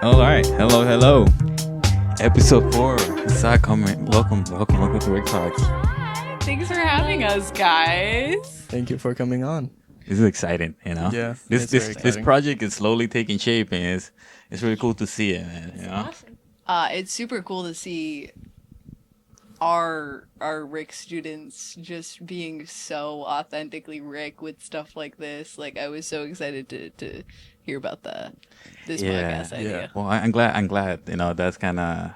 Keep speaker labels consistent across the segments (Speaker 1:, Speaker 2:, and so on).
Speaker 1: All right. Hello. Episode 4. Welcome to RIC Talks.
Speaker 2: Thanks for having us, guys.
Speaker 3: Thank you for coming on.
Speaker 1: This is exciting, you know?
Speaker 3: Yeah,
Speaker 1: This project is slowly taking shape, and it's really cool to see it, man, you know?
Speaker 2: It's super cool to see our RIC students just being so authentically RIC with stuff like this. Like, I was so excited to hear about this podcast idea.
Speaker 1: Yeah. Well, I'm glad, you know, that's kind of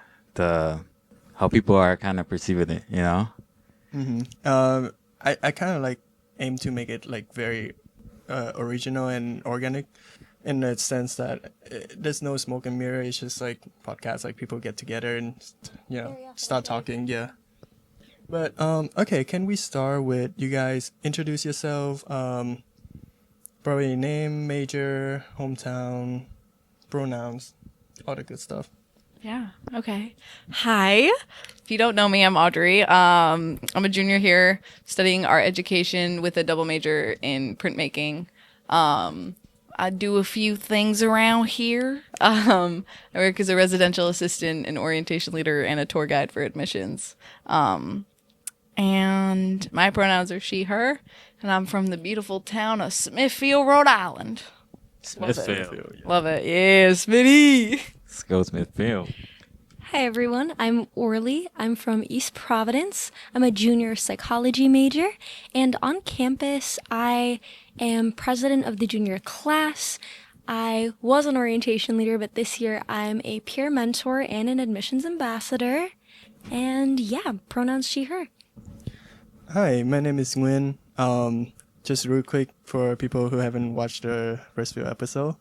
Speaker 1: how people are kind of perceiving it, you know?
Speaker 3: Mm-hmm. I kind of like aim to make it like very original and organic in the sense that there's no smoke and mirror. It's just like podcasts, like people get together and, you know, start talking. Yeah. But, okay, can we start with you guys introduce yourself, probably name, major, hometown, pronouns, all the good stuff.
Speaker 2: Yeah. Okay. Hi. If you don't know me, I'm Audrey. I'm a junior here studying art education with a double major in printmaking. I do a few things around here. I work as a residential assistant, an orientation leader, and a tour guide for admissions. And my pronouns are she, her, and I'm from the beautiful town of Smithfield, Rhode Island.
Speaker 1: Smithfield.
Speaker 2: Love it. Yeah, Smitty.
Speaker 1: Let's go Smithfield.
Speaker 4: Hi everyone, I'm Orli. I'm from East Providence. I'm a junior psychology major, and on campus I am president of the junior class. I was an orientation leader, but this year I'm a peer mentor and an admissions ambassador. And yeah, pronouns she, her.
Speaker 3: Hi, my name is Nguyen. Just real quick for people who haven't watched the first few episodes.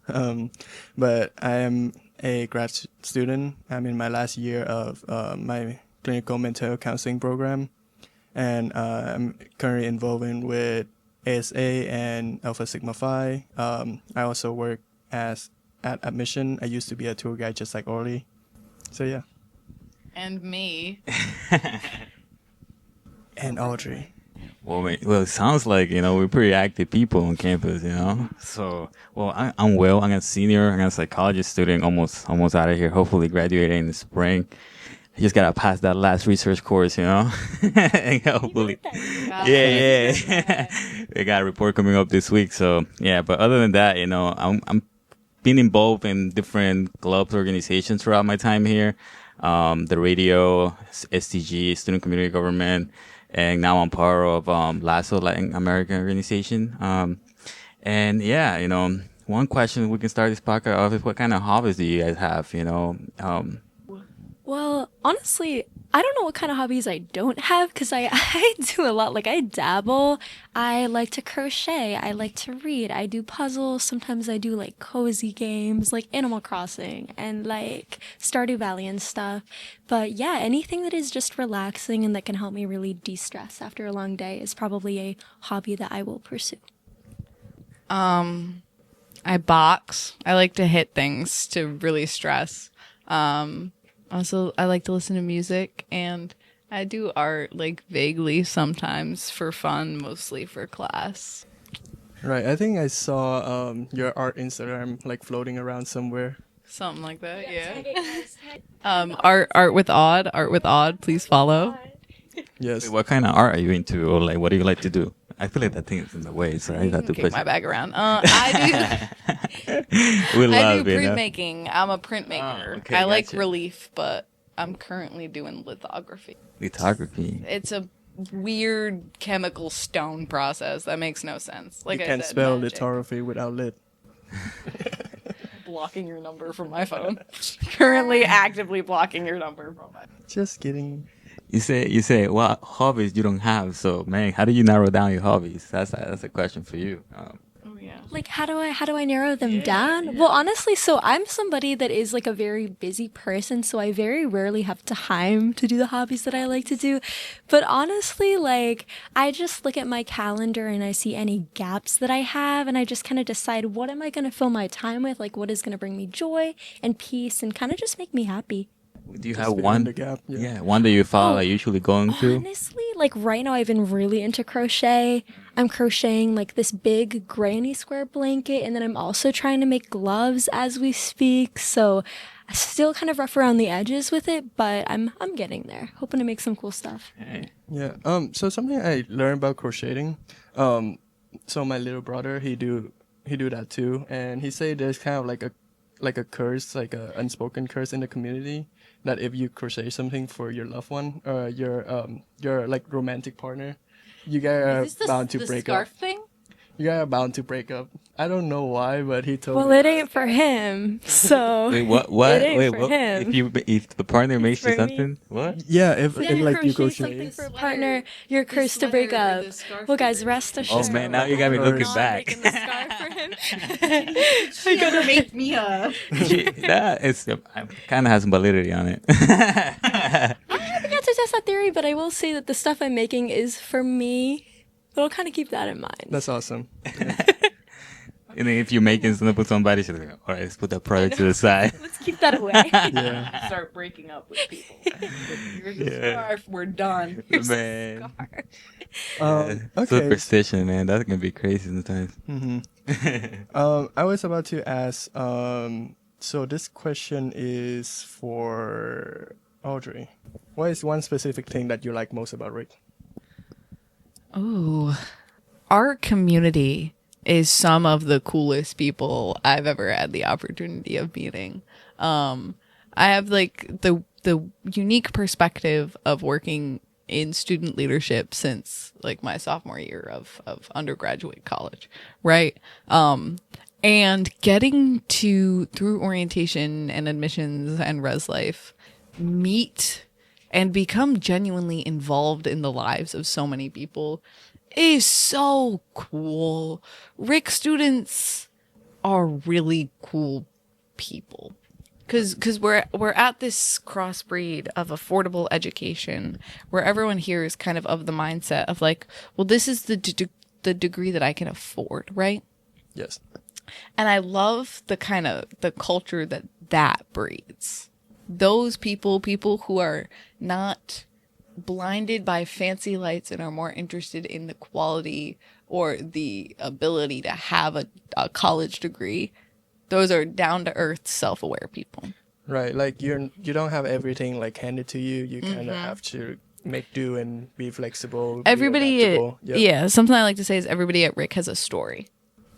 Speaker 3: But I am a grad student. I'm in my last year of my clinical mental health counseling program. And I'm currently involved with ASA and Alpha Sigma Phi. I also work at admission. I used to be a tour guide just like Orly. So yeah.
Speaker 2: And me.
Speaker 3: And Audrey.
Speaker 1: Well, it sounds like, you know, we're pretty active people on campus, you know? So, well, I'm Will. I'm a senior. I'm a psychology student, almost out of here, hopefully graduating in the spring. I just got to pass that last research course, you know? And hopefully. Yeah. They got a report coming up this week. So, yeah, but other than that, you know, I'm been involved in different clubs, organizations throughout my time here. The radio, STG, Student Community Government. And now I'm part of LASO, Latin American Organization. And yeah, you know, one question we can start this podcast off is what kind of hobbies do you guys have, you know?
Speaker 4: Well, honestly, I don't know what kind of hobbies I don't have because I do a lot. Like, I dabble. I like to crochet. I like to read. I do puzzles. Sometimes I do, like, cozy games, like Animal Crossing and, like, Stardew Valley and stuff. But, yeah, anything that is just relaxing and that can help me really de-stress after a long day is probably a hobby that I will pursue.
Speaker 2: I box. I like to hit things to really stress. Also, I like to listen to music, and I do art, like, vaguely sometimes for fun, mostly for class.
Speaker 3: Right, I think I saw your art Instagram like floating around somewhere.
Speaker 2: Something like that, yeah. Art with Odd, please follow.
Speaker 3: Yes.
Speaker 1: Wait, what kind of art are you into, or like, what do you like to do? I feel like that thing is in the way, so I have to
Speaker 2: Kick my bag around. I do printmaking. I'm a printmaker.
Speaker 1: Okay,
Speaker 2: I like
Speaker 1: gotcha.
Speaker 2: relief, but I'm currently doing lithography.
Speaker 1: Lithography.
Speaker 2: It's a weird chemical stone process that makes no sense. Like
Speaker 3: You
Speaker 2: I
Speaker 3: can't
Speaker 2: said,
Speaker 3: spell
Speaker 2: magic.
Speaker 3: lithography without lit.
Speaker 2: Blocking your number from my phone. Currently actively blocking your number from my phone.
Speaker 3: Just kidding.
Speaker 1: You say, what hobbies you don't have? So, man, how do you narrow down your hobbies? That's a question for you.
Speaker 2: Oh yeah.
Speaker 4: Like, how do I narrow them down? Yeah. Well, honestly, so I'm somebody that is like a very busy person, so I very rarely have time to do the hobbies that I like to do. But honestly, like, I just look at my calendar and I see any gaps that I have, and I just kind of decide what am I going to fill my time with, like what is going to bring me joy and peace and kind of just make me happy.
Speaker 1: Do you
Speaker 3: Just
Speaker 1: have
Speaker 3: fill
Speaker 1: one?
Speaker 3: in the gap, yeah.
Speaker 1: One that you follow, like usually going to?
Speaker 4: Honestly, like right now I've been really into crochet. I'm crocheting like this big granny square blanket, and then I'm also trying to make gloves as we speak. So Still kind of rough around the edges with it, but I'm getting there. Hoping to make some cool stuff.
Speaker 1: Hey.
Speaker 3: Yeah. So something I learned about crocheting. So my little brother, he do that too, and he say there's kind of like a curse, like a unspoken curse in the community, that if you crochet something for your loved one or your like romantic partner, you guys are bound to break up.
Speaker 2: Thing?
Speaker 3: You guys are bound to break up. I don't know why, but he told
Speaker 4: Well,
Speaker 3: me.
Speaker 4: it ain't for him, so
Speaker 1: Wait, what?
Speaker 4: It ain't
Speaker 1: Wait,
Speaker 4: for
Speaker 1: what?
Speaker 4: him.
Speaker 1: If the partner makes you
Speaker 4: for me.
Speaker 1: something, what?
Speaker 3: Yeah, if
Speaker 4: Yeah,
Speaker 3: like you
Speaker 4: crochet something
Speaker 3: crochet.
Speaker 4: for a partner, you're cursed to break
Speaker 2: sweater or
Speaker 4: up.
Speaker 2: the scarf
Speaker 4: Well, guys,
Speaker 2: thing.
Speaker 4: rest assured.
Speaker 1: Oh man, now you got me looking
Speaker 3: Curse.
Speaker 1: back.
Speaker 4: Making the scarf for him.
Speaker 2: You gotta make me up.
Speaker 1: That is kind of has some validity on it.
Speaker 4: I haven't got to test that theory, but I will say that the stuff I'm making is for me. But I'll kind of keep that in mind.
Speaker 3: That's awesome.
Speaker 1: And then if you're making something for somebody, she's like, all right, let's put that product to the side.
Speaker 4: Let's keep that away.
Speaker 3: Yeah.
Speaker 2: Start breaking up with people. Here's
Speaker 1: Yeah.
Speaker 2: a scarf. We're done.
Speaker 1: Man.
Speaker 3: Okay.
Speaker 1: Superstition, man. That can be crazy sometimes.
Speaker 3: I was about to ask. So this question is for Audrey. What is one specific thing that you like most about RIC?
Speaker 2: Oh, our community is some of the coolest people I've ever had the opportunity of meeting. I have like the unique perspective of working in student leadership since like my sophomore year of undergraduate college, right? And getting to, through orientation and admissions and res life, meet and become genuinely involved in the lives of so many people is so cool. RIC students are really cool people. Cause we're at this crossbreed of affordable education where everyone here is kind of the mindset of like, well, this is the degree that I can afford, right?
Speaker 3: Yes.
Speaker 2: And I love the kind of the culture that breeds. Those people who are not blinded by fancy lights and are more interested in the quality or the ability to have a college degree. Those are down to earth, self-aware people.
Speaker 3: Right. Like you don't have everything like handed to you. You kind of have to make do and be flexible.
Speaker 2: Everybody,
Speaker 3: Yep.
Speaker 2: yeah, something I like to say is everybody at RIC has a story.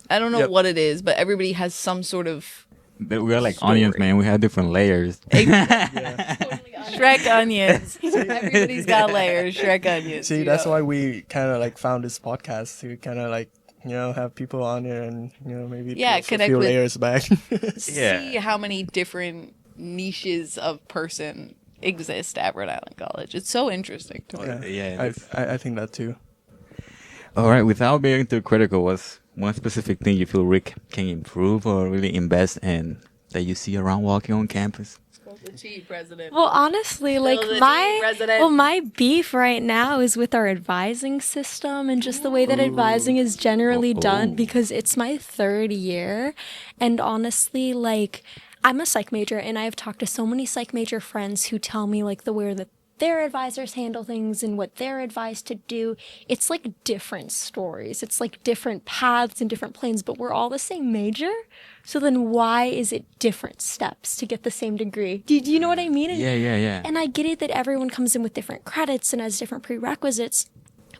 Speaker 2: I don't know
Speaker 3: Yep.
Speaker 2: what it is, but everybody has some sort of
Speaker 1: We are like
Speaker 2: Story.
Speaker 1: onions, man. We have different layers.
Speaker 2: Shrek onions. Everybody's got layers. Shrek onions.
Speaker 3: See,
Speaker 2: you
Speaker 3: that's
Speaker 2: know?
Speaker 3: why we kind of like found this podcast to kind of like have people on here and maybe
Speaker 2: Yeah,
Speaker 3: peel a
Speaker 2: connect
Speaker 3: few
Speaker 2: with-
Speaker 3: layers back.
Speaker 2: See how many different niches of person exist at Rhode Island College. It's so interesting to me.
Speaker 1: Yeah.
Speaker 3: I think that too.
Speaker 1: All right. Without being too critical, what's one specific thing you feel RIC can improve or really invest in that you see around walking on campus?
Speaker 2: The tea, President.
Speaker 4: Well, honestly, like
Speaker 2: the tea,
Speaker 4: my
Speaker 2: President.
Speaker 4: my beef right now is with our advising system and just the way that advising is generally done, because it's my third year, and honestly, like I'm a psych major and I've talked to so many psych major friends who tell me like the way that their advisors handle things and what they're advised to do. It's like different stories. It's like different paths and different planes, but we're all the same major. So then why is it different steps to get the same degree? Do you know what I mean?
Speaker 1: Yeah.
Speaker 4: And I get it that everyone comes in with different credits and has different prerequisites,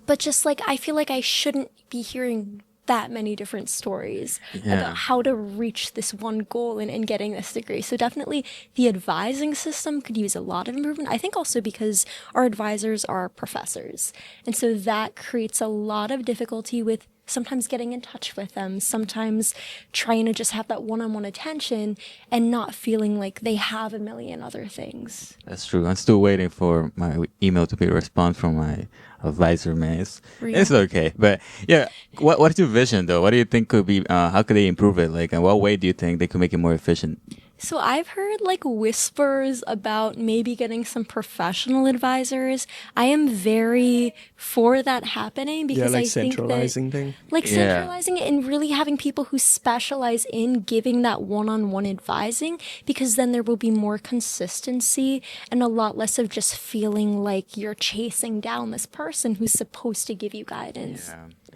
Speaker 4: but just like I feel like I shouldn't be hearing that many different stories about how to reach this one goal and getting this degree. So definitely the advising system could use a lot of improvement. I think also because our advisors are professors. And so that creates a lot of difficulty with sometimes getting in touch with them, sometimes trying to just have that one-on-one attention and not feeling like they have a million other things.
Speaker 1: That's true. I'm still waiting for my email to be a response from my advisor, man. It's okay. But yeah, what's your vision though? What do you think could be, how could they improve it? Like, in what way do you think they could make it more efficient?
Speaker 4: So I've heard like whispers about maybe getting some professional advisors. I am very for that happening because
Speaker 3: like
Speaker 4: I think that
Speaker 3: centralizing thing.
Speaker 4: like centralizing it and really having people who specialize in giving that one-on-one advising, because then there will be more consistency and a lot less of just feeling like you're chasing down this person who's supposed to give you guidance.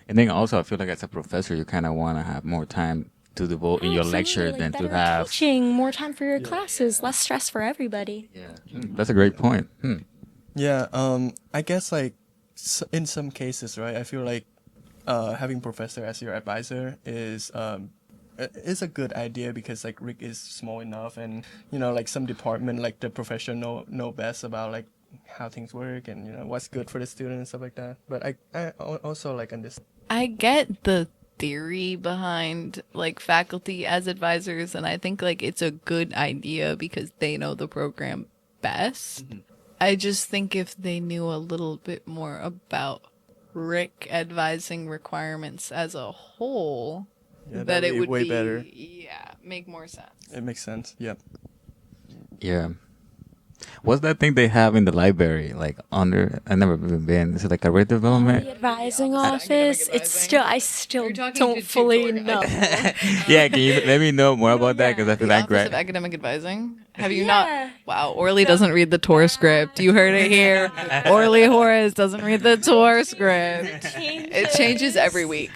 Speaker 1: And then also, I feel like as a professor, you kind of want to have more time to devote in your
Speaker 4: Absolutely,
Speaker 1: lecture
Speaker 4: like,
Speaker 1: than to
Speaker 4: better
Speaker 1: have.
Speaker 4: teaching, more time for your classes, less stress for everybody.
Speaker 1: Yeah, that's a great point.
Speaker 3: Yeah, I guess like in some cases, right? I feel like having professor as your advisor is a good idea because like RIC is small enough, and like some department like the professor know best about like how things work and what's good for the student and stuff like that. But I also like understand.
Speaker 2: I get the theory behind like faculty as advisors, and I think like it's a good idea because they know the program best. I just think if they knew a little bit more about RIC advising requirements as a whole,
Speaker 3: Yeah,
Speaker 2: that it
Speaker 3: be
Speaker 2: would
Speaker 3: way
Speaker 2: be
Speaker 3: better.
Speaker 2: make more sense.
Speaker 3: It makes sense. Yep.
Speaker 1: Yeah. What's that thing they have in the library? Like under, I've never even been. Is it like a rate development?
Speaker 4: The advising
Speaker 2: Academic
Speaker 4: office.
Speaker 2: advising.
Speaker 4: It's still, I still
Speaker 2: You're talking
Speaker 4: don't
Speaker 2: to
Speaker 4: fully
Speaker 2: tutor
Speaker 4: know.
Speaker 1: Yeah, can you let me know more about that? Because I feel
Speaker 2: The
Speaker 1: like
Speaker 2: Office of
Speaker 1: right.
Speaker 2: Academic Advising. Have you
Speaker 4: Yeah.
Speaker 2: not? Wow, Orly doesn't read the tour script. You heard it here. Orly Horace doesn't read the tour script. It changes every week.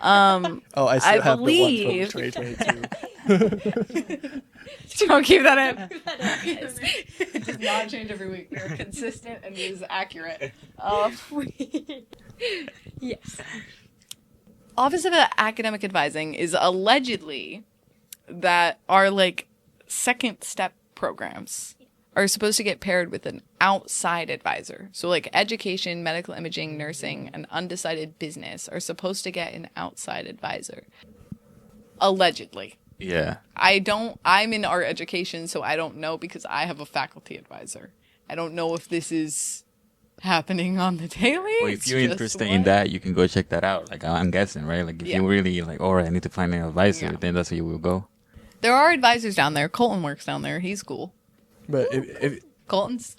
Speaker 3: Oh, I still
Speaker 2: I
Speaker 3: have
Speaker 2: believe-
Speaker 3: the one from 2022.
Speaker 2: Don't keep that in. It does not change every week. They're consistent and it is accurate.
Speaker 4: Yes.
Speaker 2: Office of Academic Advising is allegedly that our like second step programs are supposed to get paired with an outside advisor. So like education, medical imaging, nursing, and undecided business are supposed to get an outside advisor. Allegedly.
Speaker 1: Yeah.
Speaker 2: I'm in art education, so I don't know because I have a faculty advisor. I don't know if this is happening on the daily.
Speaker 1: Well,
Speaker 2: It's
Speaker 1: if you're
Speaker 2: just
Speaker 1: interested
Speaker 2: what-
Speaker 1: in that, you can go check that out. Like I'm guessing, right? Like if
Speaker 2: Yeah.
Speaker 1: you really like, all right, I need to find an advisor,
Speaker 2: Yeah.
Speaker 1: then that's where you will go.
Speaker 2: There are advisors down there. Colton works down there. He's cool.
Speaker 3: But if
Speaker 2: Colton's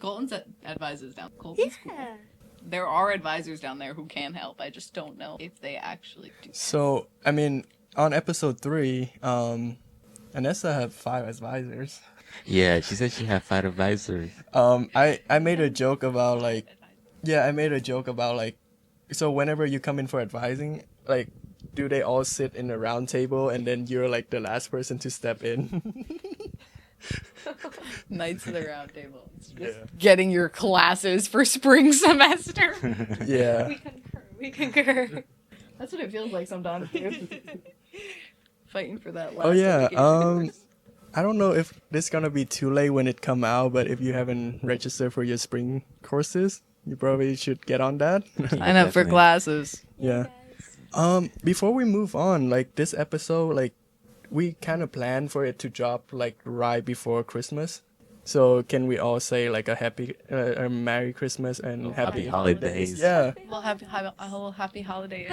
Speaker 2: advises down. Colton's cool. There are advisors down there who can help. I just don't know if they actually do.
Speaker 3: so, I mean, on episode 3, Anessa had 5 advisors.
Speaker 1: Yeah, she said she had 5 advisors.
Speaker 3: I made a joke about like, so whenever you come in for advising, like, do they all sit in a round table and then you're like the last person to step in?
Speaker 2: Knights of the Round Table. It's just
Speaker 3: Yeah.
Speaker 2: getting your classes for spring semester.
Speaker 3: Yeah.
Speaker 4: We concur.
Speaker 2: That's what it feels like sometimes, too. Fighting for that last
Speaker 3: Oh yeah.
Speaker 2: obligation.
Speaker 3: I don't know if this gonna be too late when it come out, but if you haven't registered for your spring courses, you probably should get on that.
Speaker 2: Sign up for
Speaker 1: Definitely.
Speaker 2: classes.
Speaker 3: Yeah. Before we move on, like this episode, like we kind of planned for it to drop like right before Christmas. So can we all say like a Merry Christmas and
Speaker 1: Happy holidays.
Speaker 3: Yeah.
Speaker 2: Well, happy holidays.
Speaker 4: Happy holidays.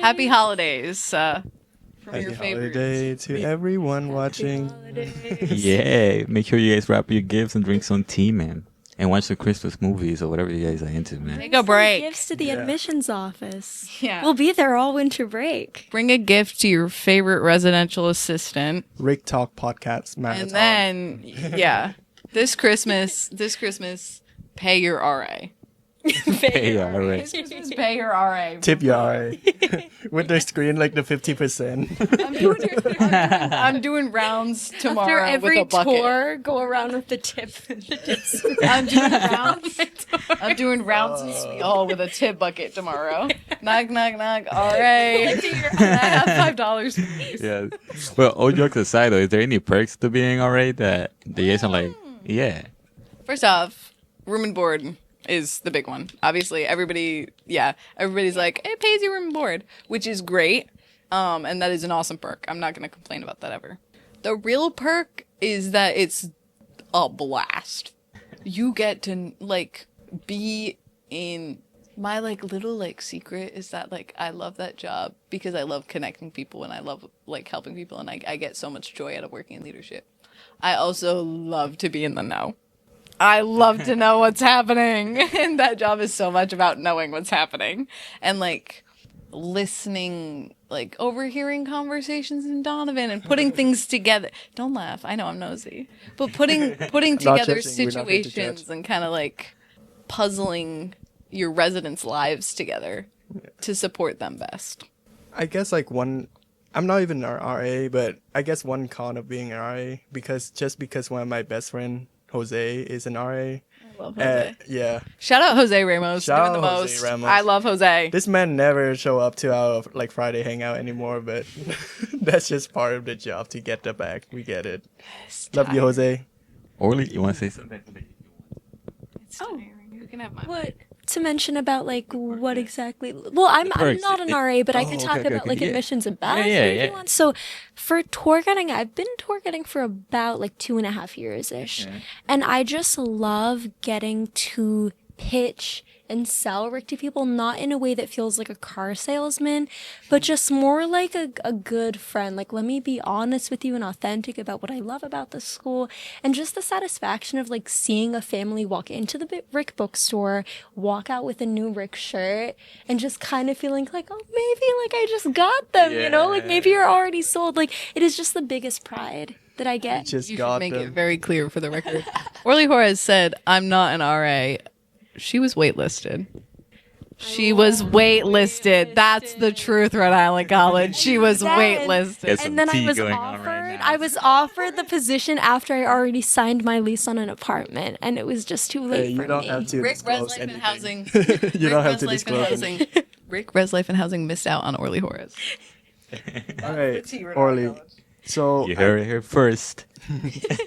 Speaker 2: Happy holidays from
Speaker 3: Happy
Speaker 2: your favorite.
Speaker 3: holiday to everyone watching.
Speaker 4: holidays.
Speaker 1: Yeah, make sure you guys wrap your gifts and drink some tea, man. And watch the Christmas movies or whatever you guys are into, man.
Speaker 2: Take a break.
Speaker 4: Gifts to the
Speaker 3: Yeah.
Speaker 4: admissions office.
Speaker 2: Yeah.
Speaker 4: We'll be there all winter break.
Speaker 2: Bring a gift to your favorite residential assistant.
Speaker 3: RIC Talk Podcast marathon.
Speaker 2: And then, yeah, this Christmas, pay your RA.
Speaker 1: Hey, all right.
Speaker 2: Christmas, pay your RA.
Speaker 3: Tip your RA. With the screen like the 50%.
Speaker 2: I'm doing rounds tomorrow
Speaker 4: After every
Speaker 2: with a bucket.
Speaker 4: tour, go around with the tips.
Speaker 2: I'm doing rounds in Sweet Hall with a tip bucket tomorrow. Knock, knock, knock. RA. I have $5. please.
Speaker 1: Yeah. Well, all jokes aside, though, is there any perks to being alright that you guys are like, yeah.
Speaker 2: First off, room and board is the big one. Obviously, everybody's like, it pays your room and board, which is great. And that is an awesome perk. I'm not going to complain about that ever. The real perk is that it's a blast. You get to, like, be in... My, like, little, like, secret is that, like, I love that job because I love connecting people and I love, like, helping people and I get so much joy out of working in leadership. I also love to be in the know. I love to know what's happening. And that job is so much about knowing what's happening. And, like, listening, like, overhearing conversations in Donovan and putting things together. Don't laugh. I know I'm nosy. But putting together
Speaker 3: judging. We're not here to
Speaker 2: situations
Speaker 3: judge.
Speaker 2: and kind of, like, puzzling your residents' lives together to support them best.
Speaker 3: I guess like one I'm not even an RA, but I guess one con of being an RA because one of my best friend Jose is an RA.
Speaker 2: I love Jose.
Speaker 3: Yeah,
Speaker 2: Shout out Jose Ramos.
Speaker 3: Shout
Speaker 2: doing the
Speaker 3: out Jose
Speaker 2: most.
Speaker 3: Ramos.
Speaker 2: I love Jose.
Speaker 3: this man never show up to our like Friday hangout anymore, but that's just part of the job to get the bag. We get it. Love you, Jose.
Speaker 1: Orly, you want to say something?
Speaker 2: It's tiring. You can have mine.
Speaker 4: What to mention about like what exactly? Well, I'm
Speaker 1: perks.
Speaker 4: not an RA, but I could
Speaker 3: okay,
Speaker 4: talk
Speaker 3: okay,
Speaker 4: about
Speaker 3: okay,
Speaker 4: like
Speaker 1: yeah.
Speaker 4: admissions and badges
Speaker 1: yeah,
Speaker 4: if
Speaker 1: yeah.
Speaker 4: you want. So for tour guiding, I've been tour guiding for about like 2.5 years ish, and I just love getting to pitch and sell RIC to people, not in a way that feels like a car salesman, but just more like a good friend. Like, let me be honest with you and authentic about what I love about the school. And just the satisfaction of like seeing a family walk into the RIC bookstore, walk out with a new RIC shirt, and just kind of feeling like, oh, maybe like I just got them, you know? Like maybe you're already sold. Like, it is just the biggest pride that I get.
Speaker 3: Just
Speaker 2: You
Speaker 3: got
Speaker 2: should make
Speaker 3: them.
Speaker 2: it very clear for the record. Orly Juarez said, I'm not an RA. She was waitlisted. She was waitlisted. That's the truth, Rhode Island College. She was waitlisted.
Speaker 1: Yes.
Speaker 4: And then
Speaker 1: Some
Speaker 4: I
Speaker 1: tea
Speaker 4: was
Speaker 1: going on right
Speaker 4: offered
Speaker 1: now.
Speaker 4: I was offered the position after I already signed my lease on an apartment, and it was just too late
Speaker 3: Hey,
Speaker 4: for
Speaker 3: you don't
Speaker 4: me.
Speaker 3: have to
Speaker 2: Rick
Speaker 3: disclose
Speaker 2: Res Life and
Speaker 3: anything.
Speaker 2: Housing.
Speaker 3: You don't have to
Speaker 2: Res Life and
Speaker 3: disclose anything.
Speaker 2: Housing. Rick Res Life and Housing missed out on Orly Juarez.
Speaker 3: All right,
Speaker 2: tea, Rhode
Speaker 3: Orly.
Speaker 2: Island.
Speaker 3: So
Speaker 1: You heard it here first.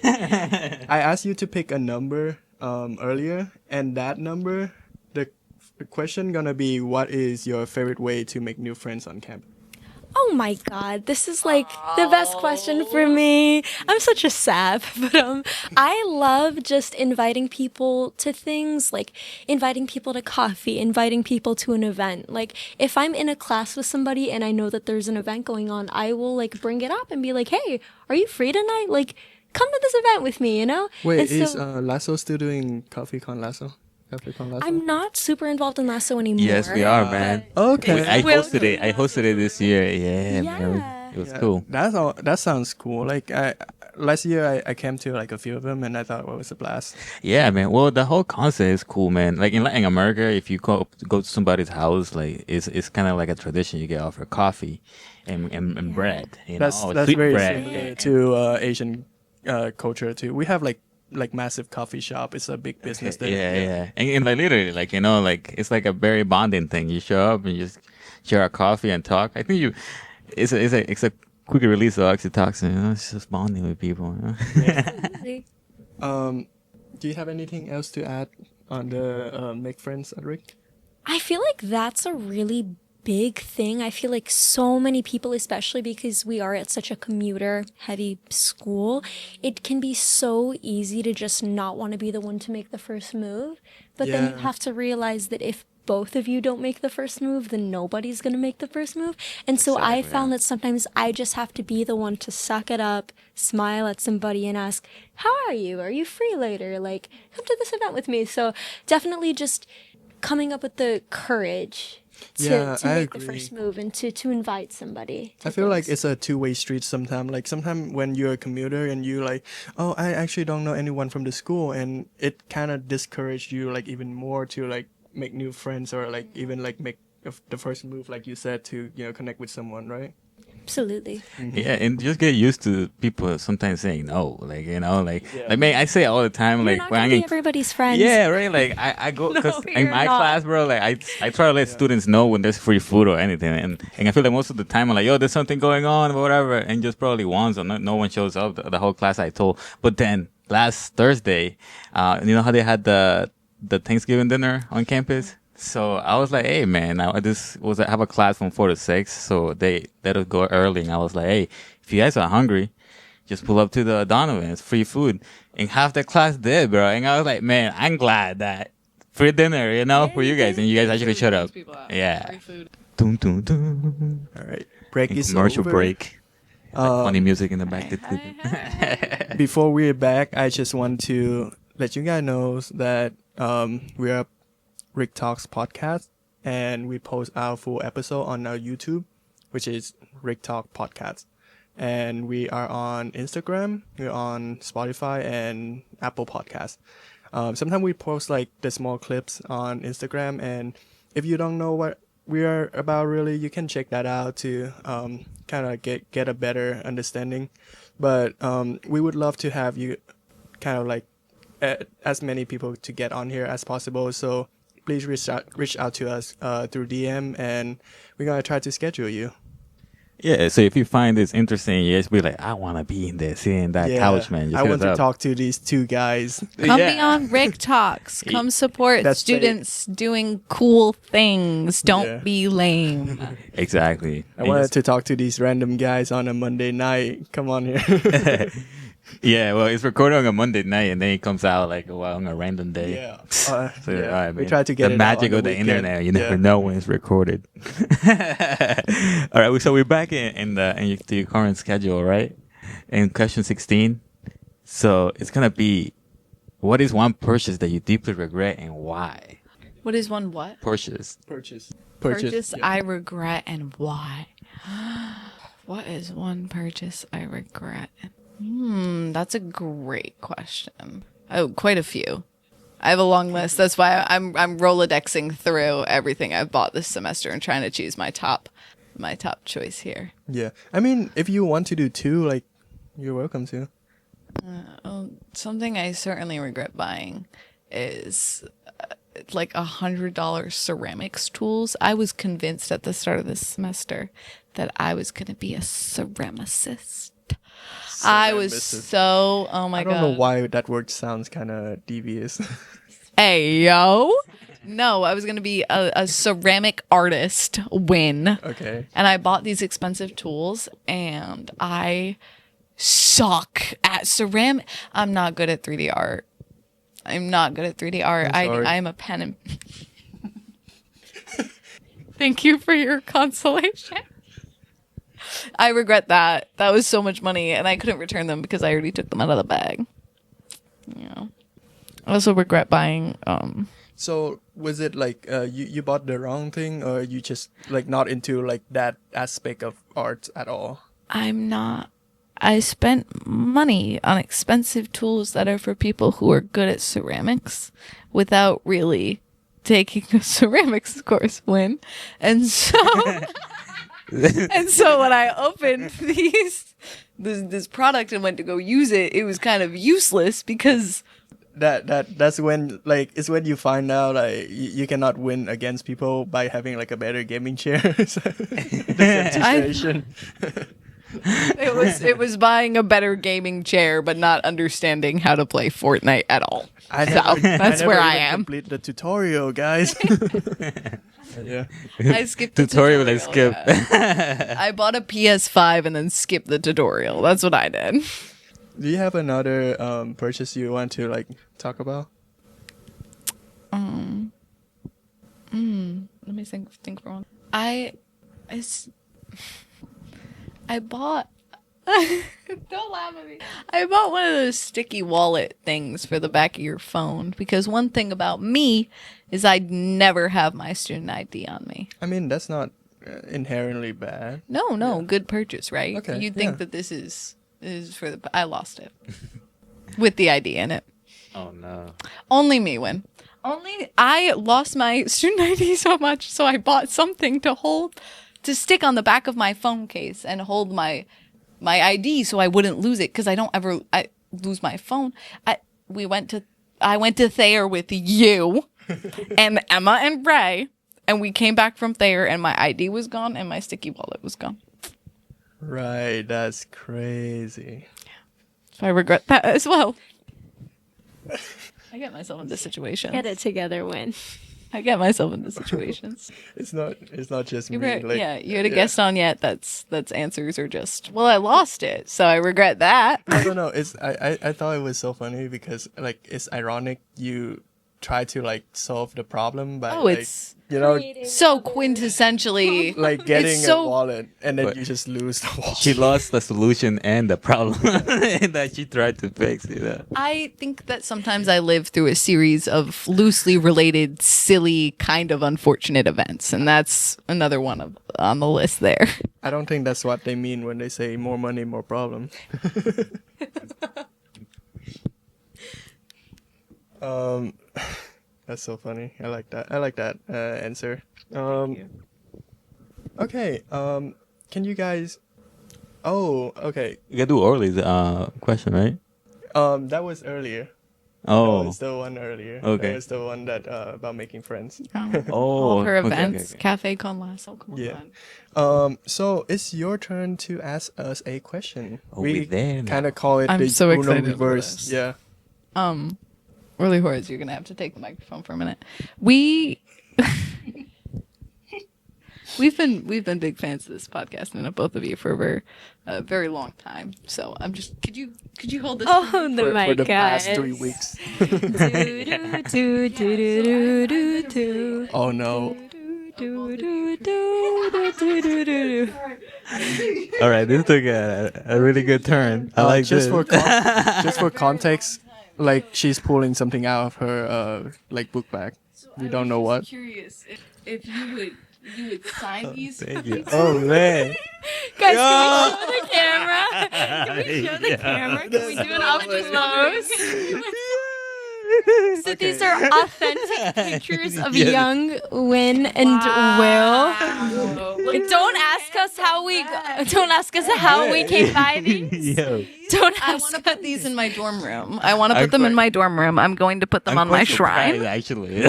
Speaker 3: I asked you to pick a number earlier, and that number, the question gonna be, what is your favorite way to make new friends on campus?
Speaker 4: Oh my god, this is like the best question for me. I'm such a sap, but I love just inviting people to things, like inviting people to coffee, inviting people to an event. Like if I'm in a class with somebody and I know that there's an event going on, I will like bring it up and be like, "Hey, are you free tonight? Like come to this event with me, you know?"
Speaker 3: Wait,
Speaker 4: And
Speaker 3: is
Speaker 4: so
Speaker 3: Lasso still doing Coffee Con Lasso? Coffee Con Lasso?
Speaker 4: I'm not super involved in Lasso anymore.
Speaker 1: Yes, we are, man.
Speaker 3: Okay.
Speaker 1: I
Speaker 4: Well-
Speaker 1: hosted it. I hosted it this year. Yeah, man.
Speaker 4: Yeah.
Speaker 1: It was
Speaker 3: Yeah,
Speaker 1: cool.
Speaker 3: That's all. That sounds cool. Like last year, I came to like a few of them, and I thought it was a blast.
Speaker 1: Yeah, man. Well, the whole concept is cool, man. Like in Latin America, if you go to somebody's house, like it's kind of like a tradition. You get offered coffee and bread. You
Speaker 3: That's
Speaker 1: know,
Speaker 3: that's
Speaker 1: sweet
Speaker 3: very
Speaker 1: bread.
Speaker 3: similar to Asian culture too. We have like massive coffee shop. It's a big business there.
Speaker 1: Yeah. And like literally, like like it's like a very bonding thing. You show up and you just share a coffee and talk. I think it's a quick release of oxytocin. You know? It's just bonding with people. You know?
Speaker 3: Do you have anything else to add on the make friends at RIC?
Speaker 4: I feel like that's a really big thing. I feel like so many people, especially because we are at such a commuter heavy school, it can be so easy to just not want to be the one to make the first move. But then you
Speaker 3: Yeah.
Speaker 4: have to realize that if both of you don't make the first move, then nobody's going to make the first move. And so I
Speaker 1: Exactly,
Speaker 4: found
Speaker 1: yeah.
Speaker 4: that sometimes I just have to be the one to suck it up, smile at somebody and ask, "How are you? Are you free later? Like, come to this event with me." So definitely just coming up with the courage to
Speaker 3: Yeah, I
Speaker 4: make the
Speaker 3: agree.
Speaker 4: first move and to invite somebody. to
Speaker 3: I feel like
Speaker 4: things.
Speaker 3: it's a two-way street sometimes. Like sometimes when you're a commuter and you like, oh, I actually don't know anyone from the school, and it kind of discouraged you like even more to like make new friends or like even like make the first move, like you said, to connect with someone, right?
Speaker 4: Absolutely.
Speaker 1: Yeah, and just get used to people sometimes saying no. Like like man, I say it all the time.
Speaker 4: You're
Speaker 1: like
Speaker 4: not
Speaker 1: when
Speaker 4: going
Speaker 1: I
Speaker 4: to be
Speaker 1: get
Speaker 4: everybody's friends.
Speaker 1: yeah, right. Like I go because in
Speaker 4: you're
Speaker 1: my
Speaker 4: not.
Speaker 1: class, bro. Like I try to let students know when there's free food or anything, and I feel like most of the time I'm like, yo, there's something going on or whatever, and just probably once or no one shows up. The whole class I told, but then last Thursday, you know how they had the Thanksgiving dinner on campus. So I was like, hey man, I have a class from 4 to 6, so they let us go early, and I was like, hey, if you guys are hungry, just pull up to the Donovan. It's free food. And half the class did, bro. And I was like, man, I'm glad that free dinner, for you guys. And you guys actually shut up.
Speaker 2: People out.
Speaker 1: Yeah.
Speaker 2: Free food.
Speaker 1: Dun, dun, dun.
Speaker 3: All right, break
Speaker 1: And
Speaker 3: is
Speaker 1: commercial
Speaker 3: over.
Speaker 1: break. Funny music in the back.
Speaker 3: Before we're back, I just want to let you guys know that we are RIC Talks Podcast, and we post our full episode on our YouTube, which is RIC Talk Podcast. And we are on Instagram, we're on Spotify and Apple Podcasts. Sometimes we post like the small clips on Instagram, and if you don't know what we are about, really, you can check that out to kind of get a better understanding. But we would love to have you kind of like as many people to get on here as possible. So please reach out to us through DM, and we're gonna try to schedule you.
Speaker 1: Yeah, so if you find this interesting, you just be like, I want to be in this, in that couch, man. Just
Speaker 3: I
Speaker 1: hit
Speaker 3: want
Speaker 1: us
Speaker 3: to
Speaker 1: up.
Speaker 3: talk to these two guys.
Speaker 2: Come
Speaker 1: Yeah.
Speaker 2: be on RIC Talks. Come support
Speaker 3: That's
Speaker 2: students doing cool things. Don't
Speaker 3: Yeah.
Speaker 2: be lame.
Speaker 1: Exactly.
Speaker 3: I wanted to talk to these random guys on a Monday night. Come on here.
Speaker 1: Yeah, well, it's recorded on a Monday night, and then it comes out like on a random day.
Speaker 3: Yeah.
Speaker 1: So,
Speaker 3: Yeah.
Speaker 1: all right,
Speaker 3: We
Speaker 1: man.
Speaker 3: try to get
Speaker 1: the
Speaker 3: it out
Speaker 1: magic
Speaker 3: on
Speaker 1: of
Speaker 3: the
Speaker 1: the
Speaker 3: weekend.
Speaker 1: internet. You never
Speaker 3: Yeah.
Speaker 1: know when it's recorded. All right, so we're back in your current schedule, right? In question 16. So it's gonna be, what is one purchase that you deeply regret and why?
Speaker 2: What is one what?
Speaker 1: Purchase.
Speaker 3: Purchase.
Speaker 2: Purchase
Speaker 3: Yeah.
Speaker 2: I regret and why? What is one purchase I regret? That's a great question. Oh, quite a few. I have a long list. That's why I'm Rolodexing through everything I've bought this semester and trying to choose my top choice here.
Speaker 3: Yeah. I mean, if you want to do two, like, you're welcome to.
Speaker 2: Something I certainly regret buying is like $100 ceramics tools. I was convinced at the start of this semester that I was going to be a ceramicist. I was
Speaker 3: Ceramicist.
Speaker 2: so, oh my
Speaker 3: I
Speaker 2: God.
Speaker 3: don't know why that word sounds kind of devious.
Speaker 2: Hey, yo. No, I was going to be a ceramic artist when.
Speaker 3: Okay.
Speaker 2: And I bought these expensive tools and I suck at ceramic. I'm not good at 3D art. I'm not good at 3D art.
Speaker 3: I'm sorry.
Speaker 2: I'm a pen and... Thank you for your consolation. I regret that. That was so much money and I couldn't return them because I already took them out of the bag. Yeah. I also regret buying
Speaker 3: So was it like you bought the wrong thing, or you just like not into like that aspect of art at all?
Speaker 2: I'm not. I spent money on expensive tools that are for people who are good at ceramics without really taking a ceramics course when. And so and so when I opened this product and went to go use it, it was kind of useless because
Speaker 3: That's when, like, it's when you find out like you cannot win against people by having like a better gaming chair. So, the situation.
Speaker 2: it was buying a better gaming chair but not understanding how to play Fortnite at all. That's
Speaker 3: never
Speaker 2: where I
Speaker 3: even
Speaker 2: am.
Speaker 3: Complete the tutorial, guys. Yeah.
Speaker 2: I skipped the
Speaker 1: Tutorial and skip.
Speaker 2: yeah. I bought a PS5 and then skipped the tutorial. That's what I did.
Speaker 3: Do you have another purchase you want to like talk about?
Speaker 2: Let me think for one. I bought don't laugh at me. I bought one of those sticky wallet things for the back of your phone because one thing about me is I'd never have my student ID on me.
Speaker 3: I mean, that's not inherently bad.
Speaker 2: No, good purchase, right?
Speaker 3: Okay,
Speaker 2: You'd think
Speaker 3: yeah.
Speaker 2: that this is for the I lost it with the ID in it.
Speaker 1: Oh, no.
Speaker 2: Only me win. Only I lost my student ID so much, so I bought something to stick on the back of my phone case and hold my ID so I wouldn't lose it because I don't ever lose my phone. I went to Thayer with you and Emma and Ray, and we came back from Thayer and my ID was gone and my sticky wallet was gone.
Speaker 3: Right, that's crazy.
Speaker 2: So I regret that as well. I get myself into situations.
Speaker 4: Get it together, Win.
Speaker 2: I get myself into situations.
Speaker 3: It's not just
Speaker 2: You
Speaker 3: me.
Speaker 2: had a
Speaker 3: yeah.
Speaker 2: guest on yet. That's answers are just, well, I lost it, so I regret that.
Speaker 3: No. It's I thought it was so funny because like it's ironic you try to like solve the problem by like,
Speaker 2: It's so quintessentially
Speaker 3: like getting
Speaker 2: it's so-
Speaker 3: a wallet and then
Speaker 1: But-
Speaker 3: you just lose the wallet.
Speaker 1: She lost the solution and the problem that she tried to fix.
Speaker 2: I think that sometimes I live through a series of loosely related, silly, kind of unfortunate events, and that's another one on the list there.
Speaker 3: I don't think that's what they mean when they say more money, more problem. That's so funny. I like that. I like that answer. Okay. Can you guys? Oh, okay.
Speaker 1: You gotta do Orly's question, right?
Speaker 3: That was earlier.
Speaker 1: Oh.
Speaker 3: That was the one earlier.
Speaker 1: Okay.
Speaker 3: That was the one that about making friends.
Speaker 1: Oh.
Speaker 2: All of her
Speaker 1: okay,
Speaker 2: events,
Speaker 1: okay.
Speaker 2: Cafe Con Lasso. Come
Speaker 3: Yeah.
Speaker 2: on.
Speaker 3: So it's your turn to ask us a question.
Speaker 1: Oh, we're there now.
Speaker 3: kind of call it
Speaker 2: I'm
Speaker 3: the
Speaker 2: so
Speaker 3: Uno
Speaker 2: excited for
Speaker 3: reverse.
Speaker 2: this.
Speaker 3: Yeah.
Speaker 2: Really, Horace, you're gonna have to take the microphone for a minute. We've been big fans of this podcast and of both of you for a very long time. So I'm just could you hold this?
Speaker 4: Oh,
Speaker 2: for me?
Speaker 4: the
Speaker 3: For
Speaker 4: mic,
Speaker 3: the past
Speaker 4: guys.
Speaker 3: 3 weeks.
Speaker 4: Do, do, do, do, do, do.
Speaker 3: Oh no.
Speaker 4: Do, do, do, do, do, do, do.
Speaker 1: All right, this took a really good turn. I like
Speaker 3: just
Speaker 1: this.
Speaker 3: just for context, like she's pulling something out of her like book bag. We don't know what.
Speaker 2: Curious if you would sign these.
Speaker 1: Thank you.
Speaker 3: Oh man.
Speaker 4: Guys, can we show the camera? Can we show the camera? Can we do it up close? So these are authentic pictures of
Speaker 1: Yes.
Speaker 4: young Win and Will. Don't ask us how we came by these.
Speaker 1: Yo.
Speaker 4: Don't
Speaker 2: I
Speaker 4: ask
Speaker 2: want to
Speaker 4: us.
Speaker 2: put these in my dorm room. I want to put them in my dorm room. I'm going to put them on my
Speaker 1: quite surprised,
Speaker 2: shrine.
Speaker 1: actually.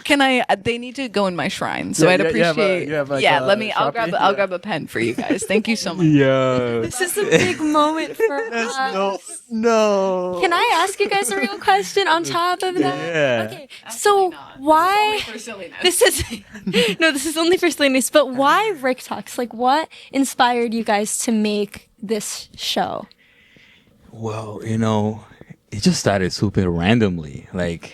Speaker 2: Can I? They need to go in my shrine. So
Speaker 3: Yeah,
Speaker 2: I'd
Speaker 3: yeah, you have a-
Speaker 2: appreciate.
Speaker 3: you have like
Speaker 2: yeah,
Speaker 3: a
Speaker 2: let me. I'll
Speaker 3: Sharpie?
Speaker 2: I'll
Speaker 3: Yeah.
Speaker 2: grab a pen for you guys. Thank you so much.
Speaker 1: Yo.
Speaker 4: This is a big moment for us.
Speaker 3: No.
Speaker 4: Can I ask you guys a real question on top of that?
Speaker 1: Yeah.
Speaker 4: Okay. So why this is no, this is only for silliness, but why RIC Talks? Like what inspired you guys to make this show?
Speaker 1: Well, it just started super randomly. Like,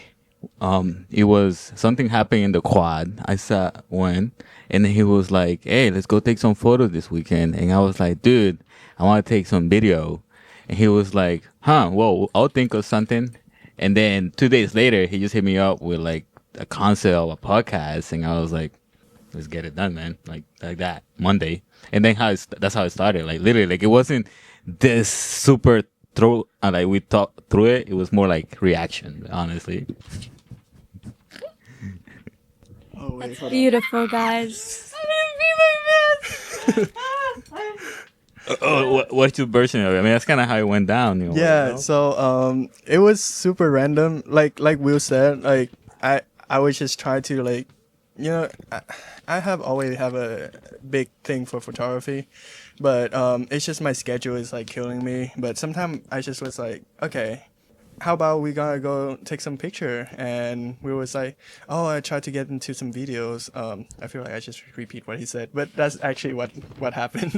Speaker 1: it was something happening in the quad. I saw one, and then he was like, "Hey, let's go take some photos this weekend." And I was like, "Dude, I want to take some video." And he was like, "Huh? Well, I'll think of something." And then 2 days later, he just hit me up with like a concept of a podcast, and I was like, "Let's get it done, man!" Like that Monday, and then that's how it started. Like literally, like it wasn't this super like we talked through it. It was more like reaction, honestly.
Speaker 3: Oh wait. Hold on.
Speaker 4: Beautiful, guys.
Speaker 1: What's your version of it? I mean, that's kind of how it went down.
Speaker 3: Yeah. So it was super random. Like Will said, like I would just try to like, I always have a big thing for photography, but it's just my schedule is like killing me. But sometimes I just was like, okay, how about we gonna go take some picture? And we was like, oh, I tried to get into some videos. I feel like I just repeat what he said, but that's actually what happened.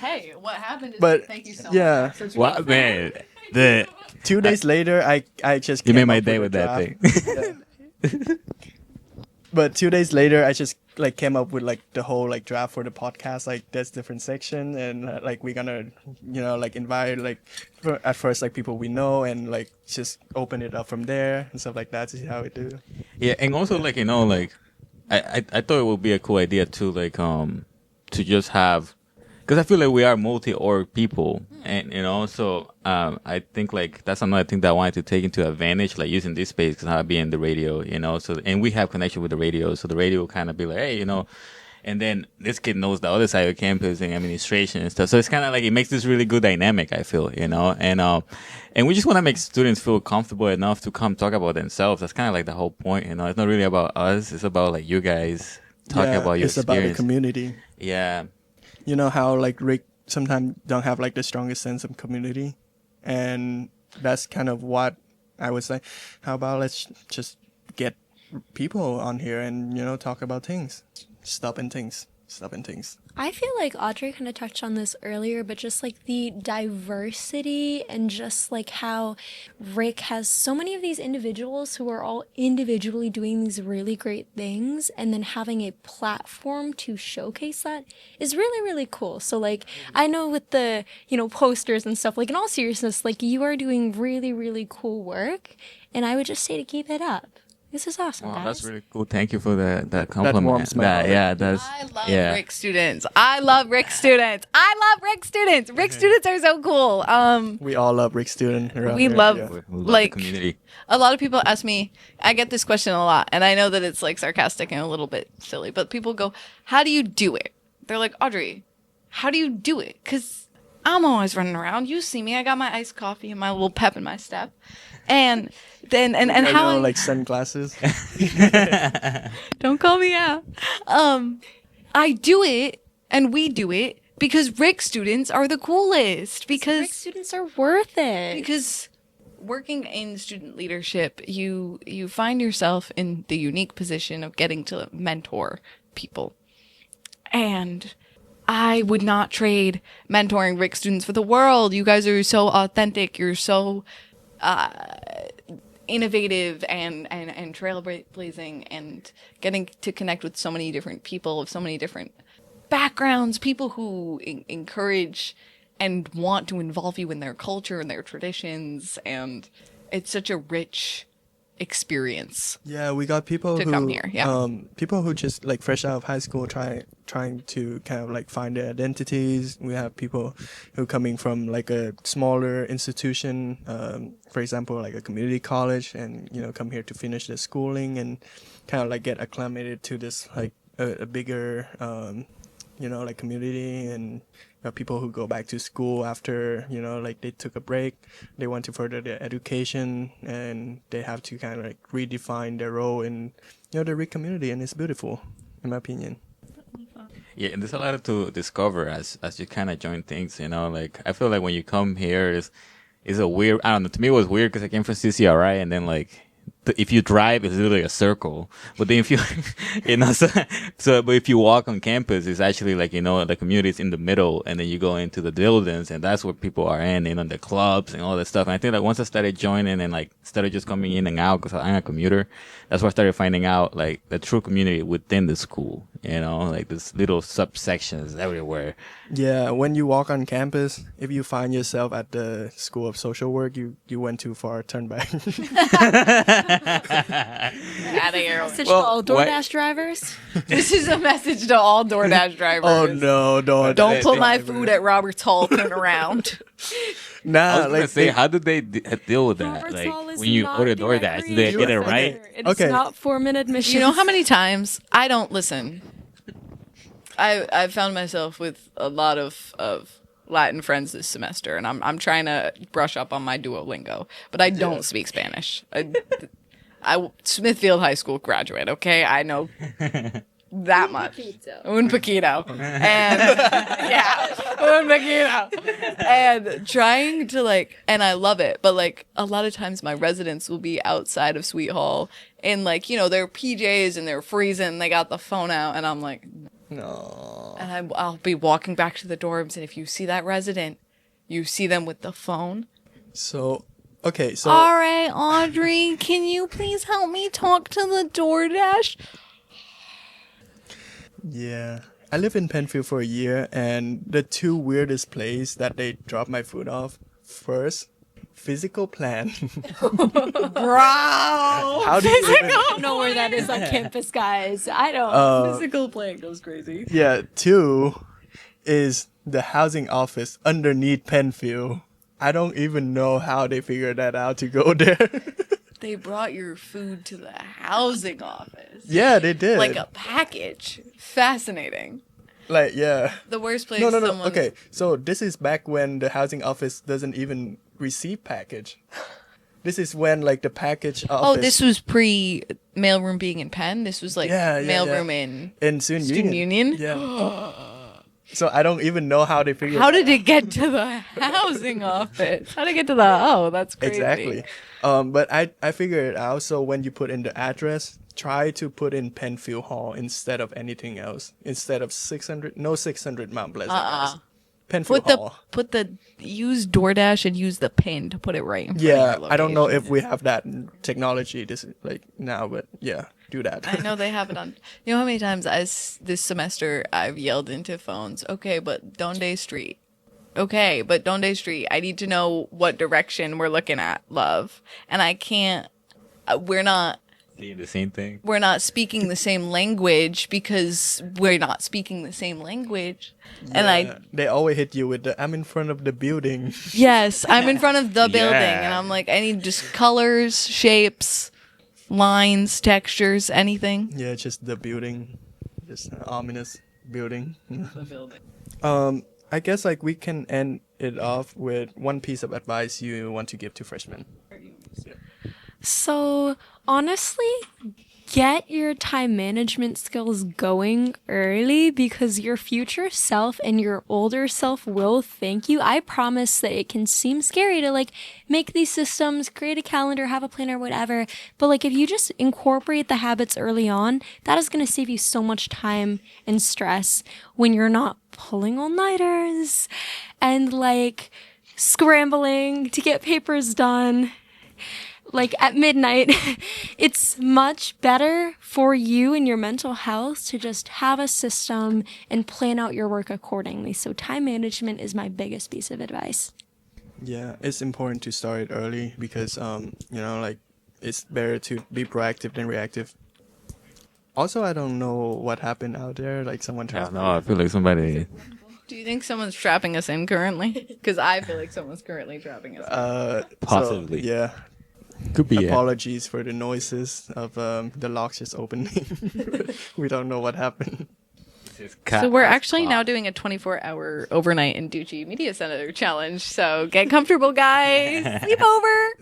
Speaker 2: Hey, what happened? Is
Speaker 3: But,
Speaker 2: thank you so
Speaker 3: yeah.
Speaker 2: much.
Speaker 1: What man? The
Speaker 3: 2 days later, I just
Speaker 1: you
Speaker 3: came
Speaker 1: made my
Speaker 3: up
Speaker 1: day
Speaker 3: a
Speaker 1: with that
Speaker 3: draft.
Speaker 1: thing.
Speaker 3: Yeah. But 2 days later, I just like came up with like the whole like draft for the podcast. Like there's different section, and like we're gonna like invite like at first like people we know, and like just open it up from there and stuff like that to see how we do.
Speaker 1: Yeah, and also like like I thought it would be a cool idea too, like to just have, because I feel like we are multi-org people, and so I think like that's another thing that I wanted to take into advantage, like using this space because I'll be in the radio, so and we have connection with the radio, so the radio will kind of be like, hey, and then this kid knows the other side of campus and administration and stuff, so it's kind of like it makes this really good dynamic, I feel, and we just want to make students feel comfortable enough to come talk about themselves. That's kind of like the whole point, it's not really about us, it's about like you guys talking about your
Speaker 3: it's about the
Speaker 1: experience.
Speaker 3: community.
Speaker 1: Yeah.
Speaker 3: You know how like Rick sometimes don't have like the strongest sense of community, and that's kind of what I would say. How about let's just get people on here and talk about things, stuff and things.
Speaker 4: I feel like Audrey kind of touched on this earlier, but just like the diversity and just like how RIC has so many of these individuals who are all individually doing these really great things, and then having a platform to showcase that is really, really cool. So like, I know with the, posters and stuff, like in all seriousness, like you are doing really, really cool work, and I would just say to keep it up. This is awesome,
Speaker 1: Wow,
Speaker 4: guys.
Speaker 1: that's really cool. Thank you for that compliment.
Speaker 3: warms my heart.
Speaker 1: Yeah, that's
Speaker 2: I love
Speaker 1: yeah.
Speaker 2: RIC students. I love RIC students. RIC students are so cool.
Speaker 3: We all love Rick student around
Speaker 2: We
Speaker 3: here,
Speaker 2: love-
Speaker 3: yeah.
Speaker 1: We love
Speaker 2: Like-
Speaker 1: the community.
Speaker 2: A lot of people ask me, I get this question a lot, and I know that it's like sarcastic and a little bit silly, but people go, how do you do it? They're like, Audrey, how do you do it? Because I'm always running around. You see me. I got my iced coffee and my little pep in my step. And then, and how I...
Speaker 3: like sunglasses.
Speaker 2: Don't call me out. I do it, and we do it, because RIC students are the coolest. Because
Speaker 4: RIC students are worth it.
Speaker 2: Because working in student leadership, you find yourself in the unique position of getting to mentor people. And I would not trade mentoring RIC students for the world. You guys are so authentic. You're so innovative and trailblazing, and getting to connect with so many different people of so many different backgrounds, people who encourage and want to involve you in their culture and their traditions, and it's such a rich experience.
Speaker 3: Yeah, we got people
Speaker 2: to
Speaker 3: who
Speaker 2: come here. Yeah,
Speaker 3: people who just like fresh out of high school trying to kind of like find their identities. We have people who coming from like a smaller institution, for example, like a community college, and come here to finish their schooling and kind of like get acclimated to this like a bigger like community. And people who go back to school after like they took a break, they want to further their education, and they have to kind of like redefine their role in the RIC community, and it's beautiful in my opinion.
Speaker 1: Yeah, and there's a lot to discover as you kind of join things, like I feel like when you come here is a weird, I don't know, to me it was weird because I came from CCRI, and then like if you drive, it's literally a circle. But then if you, but if you walk on campus, it's actually like, the community is in the middle, and then you go into the buildings, and that's where people are in, the clubs and all that stuff. And I think that once I started joining and like started just coming in and out, because I'm a commuter, that's where I started finding out like the true community within the school, like this little subsections everywhere.
Speaker 3: Yeah, when you walk on campus, if you find yourself at the School of Social Work, you went too far, turn back.
Speaker 2: Out of here.
Speaker 4: Message to all DoorDash drivers.
Speaker 2: This is a message to all DoorDash drivers.
Speaker 3: Oh no,
Speaker 2: don't put my food at Robert's Hall. Turn around.
Speaker 3: Nah,
Speaker 1: I was gonna say, how did they deal with that?
Speaker 4: Robert's
Speaker 1: Like
Speaker 4: Hall is
Speaker 1: when you
Speaker 4: not
Speaker 1: order
Speaker 4: the
Speaker 1: DoorDash, do they get it right?
Speaker 4: It's
Speaker 3: Okay.
Speaker 4: not 4-minute mission.
Speaker 2: You know how many times I don't listen? I found myself with a lot of Latin friends this semester, and I'm trying to brush up on my Duolingo, but I don't speak Spanish. I Smithfield High School graduate. Okay, I know that much. Un poquito. And un poquito. And trying to and I love it, but a lot of times my residents will be outside of Sweet Hall in their PJs and they're freezing. They got the phone out, and I'm like,
Speaker 3: no.
Speaker 2: And I'll be walking back to the dorms, and if you see that resident, you see them with the phone.
Speaker 3: So, okay, so...
Speaker 2: All right, Audrey, can you please help me talk to the DoorDash?
Speaker 3: Yeah. I lived in Penfield for a year, and the two weirdest places that they drop my food off, first, physical plan.
Speaker 2: Bro!
Speaker 3: How do you even...
Speaker 4: I don't know where that is on campus, guys. I don't.
Speaker 2: Physical plan goes crazy.
Speaker 3: Yeah, two is the housing office underneath Penfield. I don't even know how they figured that out to go there.
Speaker 2: They brought your food to the housing office.
Speaker 3: Yeah, they did.
Speaker 2: Like a package. Fascinating.
Speaker 3: Like, yeah.
Speaker 2: The worst place
Speaker 3: No.
Speaker 2: someone...
Speaker 3: Okay, so this is back when the housing office doesn't even receive package. This is when, the package office...
Speaker 2: Oh, this was pre-mailroom being in Penn? This was, mailroom
Speaker 3: in
Speaker 2: Student Union?
Speaker 3: Yeah. So I don't even know how they figured
Speaker 2: How did it get to the housing office? How did it get to the... Oh, that's crazy.
Speaker 3: Exactly. But I figured it out. So when you put in the address, try to put in Penfield Hall instead of anything else. Instead of 600 Mount Pleasant. Penfield Hall.
Speaker 2: Use DoorDash and use the pin to put it right in front of
Speaker 3: Yeah,
Speaker 2: your
Speaker 3: I don't know
Speaker 2: location.
Speaker 3: if we have that technology now, but yeah, do that.
Speaker 2: I know they have it on. You know how many times this semester I've yelled into phones, okay, but Donde Street. Okay, but Donde Street. I need to know what direction we're looking at, love. And I can't, we're not
Speaker 1: The same thing.
Speaker 2: we're not speaking the same language because we're not speaking the same language. And
Speaker 3: They always hit you with I'm in front of the building.
Speaker 2: yes, I'm in front of the building
Speaker 1: Yeah.
Speaker 2: and I'm like, I need just colors, shapes, lines, textures, anything.
Speaker 3: Yeah, just the building. Just ominous building.
Speaker 2: The building.
Speaker 3: I guess like we can end it off with one piece of advice you want to give to freshmen.
Speaker 4: So, honestly, get your time management skills going early because your future self and your older self will thank you. I promise that it can seem scary to like make these systems, create a calendar, have a planner, whatever. But like if you just incorporate the habits early on, that is going to save you so much time and stress when you're not pulling all-nighters and like scrambling to get papers done like at midnight. It's much better for you and your mental health to just have a system and plan out your work accordingly. So time management is my biggest piece of advice.
Speaker 3: Yeah, it's important to start it early because like it's better to be proactive than reactive. Also, I don't know what happened out there. Like someone
Speaker 1: I
Speaker 3: tried.
Speaker 1: don't know. I feel like somebody.
Speaker 2: Do you think someone's trapping us in currently? Because I feel like someone's currently trapping us in.
Speaker 1: Possibly.
Speaker 3: So, yeah.
Speaker 1: Could be. Yeah.
Speaker 3: Apologies for the noises of the locks just opening. We don't know what happened.
Speaker 2: So we're actually now doing a 24-hour overnight in Ducci Media Center challenge. So get comfortable, guys. Sleep over.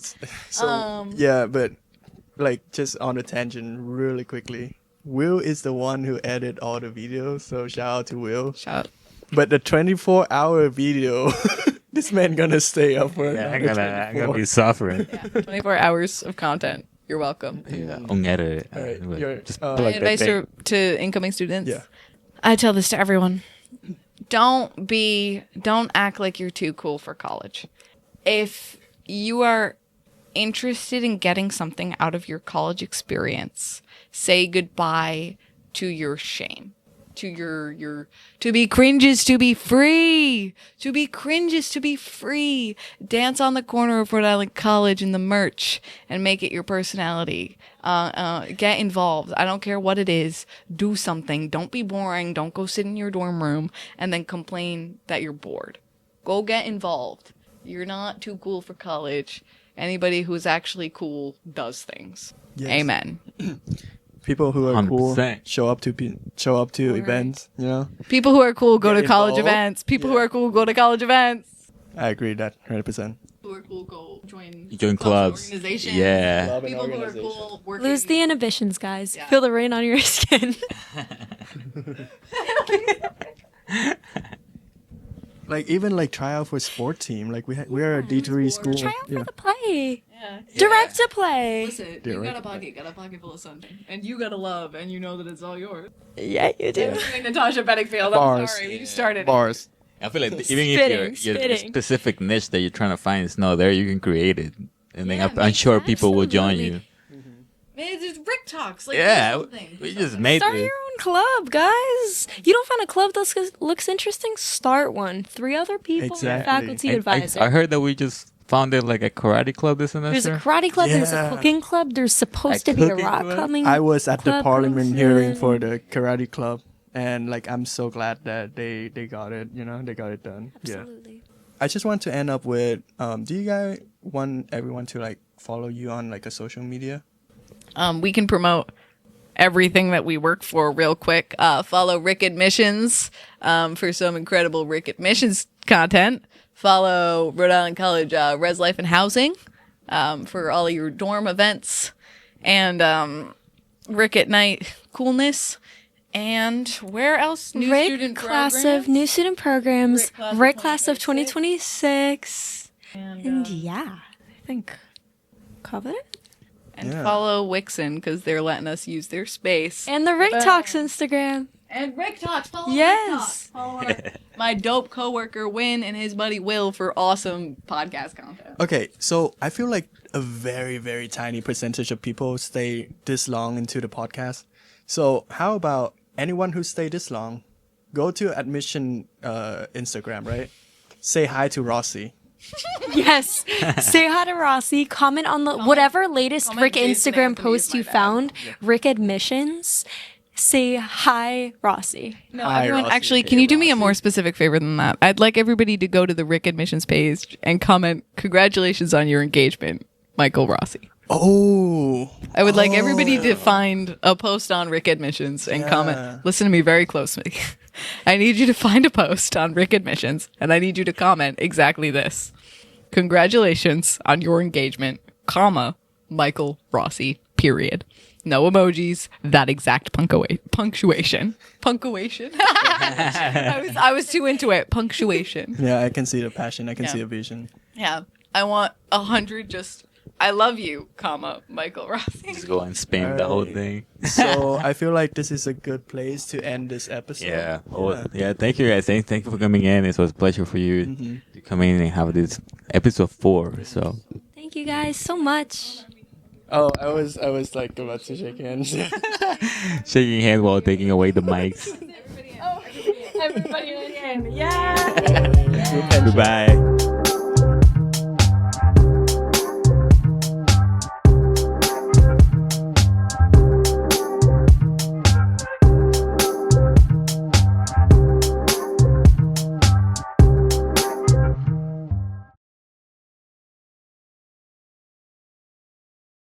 Speaker 3: So yeah, but like just on a tangent, really quickly. Will is the one who edited all the videos, so shout out to Will.
Speaker 2: Shout out.
Speaker 3: But the 24-hour video, this man gonna stay up for
Speaker 1: Yeah, I'm
Speaker 3: another
Speaker 1: gonna
Speaker 3: 24.
Speaker 1: be suffering.
Speaker 2: Yeah, 24 hours of content. You're welcome.
Speaker 1: Yeah, unedited.
Speaker 3: All right,
Speaker 1: But
Speaker 3: your,
Speaker 1: just
Speaker 3: uh,
Speaker 1: plug that
Speaker 2: Advice
Speaker 1: thing.
Speaker 2: to incoming students.
Speaker 3: Yeah.
Speaker 2: I tell this to everyone. Don't act like you're too cool for college. If you are interested in getting something out of your college experience, say goodbye to your shame. To your to be cringes to be free. To be cringes to be free. Dance on the corner of Rhode Island College in the merch and make it your personality. Get involved. I don't care what it is. Do something. Don't be boring. Don't go sit in your dorm room and then complain that you're bored. Go get involved. You're not too cool for college. Anybody who's actually cool does things.
Speaker 3: Yes.
Speaker 2: Amen.
Speaker 3: People who are cool
Speaker 1: 100%.
Speaker 3: show up to events. You know,
Speaker 2: People who are cool go
Speaker 3: Get
Speaker 2: to college
Speaker 3: involved.
Speaker 2: events. People who are cool go to college events.
Speaker 3: I agree that 100%.
Speaker 2: People who are cool go join
Speaker 1: Join clubs.
Speaker 2: organizations.
Speaker 1: Yeah.
Speaker 3: Club and
Speaker 2: People who are
Speaker 3: organization.
Speaker 2: cool working.
Speaker 4: Lose the inhibitions, guys.
Speaker 2: Yeah.
Speaker 4: Feel the rain on your skin.
Speaker 3: Like even like try out for sport team. Like we are a D3 school.
Speaker 4: Try out
Speaker 3: Yeah.
Speaker 4: for the play.
Speaker 2: Yeah.
Speaker 4: Direct to play.
Speaker 2: Listen, you
Speaker 3: Direct.
Speaker 2: got a pocket full of sunshine, and you got a love, and you know that it's all yours.
Speaker 4: Yeah, you do.
Speaker 2: Doing Natasha Bedingfield. I'm
Speaker 3: Bars.
Speaker 2: sorry, we started.
Speaker 3: Bars.
Speaker 1: I feel like even if your
Speaker 4: Spitting.
Speaker 1: specific niche that you're trying to find is not there, you can create it, and then
Speaker 2: Yeah,
Speaker 1: I'm sure people will join
Speaker 4: absolutely.
Speaker 1: you.
Speaker 2: Man, it's RIC Talks. Like,
Speaker 1: Yeah,
Speaker 2: do something.
Speaker 1: we just made
Speaker 4: Start
Speaker 1: it.
Speaker 4: your own club, guys. You don't find a club that looks interesting? Start one. 3 other people,
Speaker 3: Exactly.
Speaker 4: faculty
Speaker 1: I
Speaker 4: advisor.
Speaker 1: heard that we just founded like a karate club this
Speaker 4: There's
Speaker 1: semester.
Speaker 4: a karate club. There's a
Speaker 3: Yeah.
Speaker 4: cooking club. There's supposed
Speaker 1: A
Speaker 4: to be a
Speaker 1: cooking
Speaker 4: rock
Speaker 1: club?
Speaker 4: climbing.
Speaker 3: I was at the
Speaker 4: club
Speaker 3: parliament
Speaker 4: going
Speaker 3: hearing
Speaker 4: soon.
Speaker 3: for the karate club, and like I'm so glad that they got it. You know, they got it done. Yeah.
Speaker 4: Absolutely.
Speaker 3: I just want to end up with do you guys want everyone to like follow you on like a social media?
Speaker 2: We can promote everything that we work for real quick. Follow RIC Admissions for some incredible RIC Admissions content. Follow Rhode Island College Res Life and Housing for all of your dorm events. And RIC at Night coolness. And where else? New
Speaker 4: RIC
Speaker 2: student
Speaker 4: class
Speaker 2: programs.
Speaker 4: of new student programs.
Speaker 2: RIC class of
Speaker 4: RIC class of 2026.
Speaker 2: And,
Speaker 4: And yeah, I think covered it.
Speaker 2: and
Speaker 3: Yeah.
Speaker 2: follow Wixen because they're letting us use their space.
Speaker 4: And the RIC Talks Instagram.
Speaker 2: And Rick Talks. Follow
Speaker 4: Yes.
Speaker 2: Rick Talks. Follow my dope coworker Win and his buddy Will for awesome podcast content.
Speaker 3: Okay, so I feel like a very, very tiny percentage of people stay this long into the podcast. So how about anyone who stayed this long, go to admission Instagram, right? Say hi to Rossi.
Speaker 4: Yes. Say hi to Rossi. Comment on the whatever latest
Speaker 2: comment
Speaker 4: RIC
Speaker 2: Jason
Speaker 4: Instagram
Speaker 2: Anthony
Speaker 4: post
Speaker 2: is my
Speaker 4: you
Speaker 2: dad.
Speaker 4: found. RIC Admissions. Say hi, Rossi.
Speaker 2: No,
Speaker 3: Hi,
Speaker 2: everyone,
Speaker 3: Rossi.
Speaker 2: actually,
Speaker 3: Hey,
Speaker 2: can you do me a
Speaker 3: Rossi.
Speaker 2: more specific favor than that? I'd like everybody to go to the RIC Admissions page and comment, "Congratulations on your engagement, Michael Rossi."
Speaker 3: Oh.
Speaker 2: I would like everybody to find a post on Rick Admissions and comment. Listen to me very closely. I need you to find a post on Rick Admissions, and I need you to comment exactly this. Congratulations on your engagement, comma, Michael Rossi, period. No emojis, that exact punctuation. Punctuation? I was too into it. Punctuation.
Speaker 3: Yeah, I can see the passion. I can
Speaker 2: Yeah.
Speaker 3: see the vision.
Speaker 2: Yeah. I want 100 just, I love you, comma, Michael Rossi.
Speaker 1: Just go and spam the whole
Speaker 3: Alright.
Speaker 1: thing.
Speaker 3: So I feel like this is a good place to end this episode.
Speaker 1: Yeah. Yeah. Thank you guys. Thank you for coming in. It was a pleasure for you to come in and have this episode 4. So
Speaker 4: Thank you guys so much.
Speaker 3: Oh, I was like about to shake hands.
Speaker 1: shaking hands while taking away the mics.
Speaker 4: Everybody in. Yeah.
Speaker 1: Goodbye.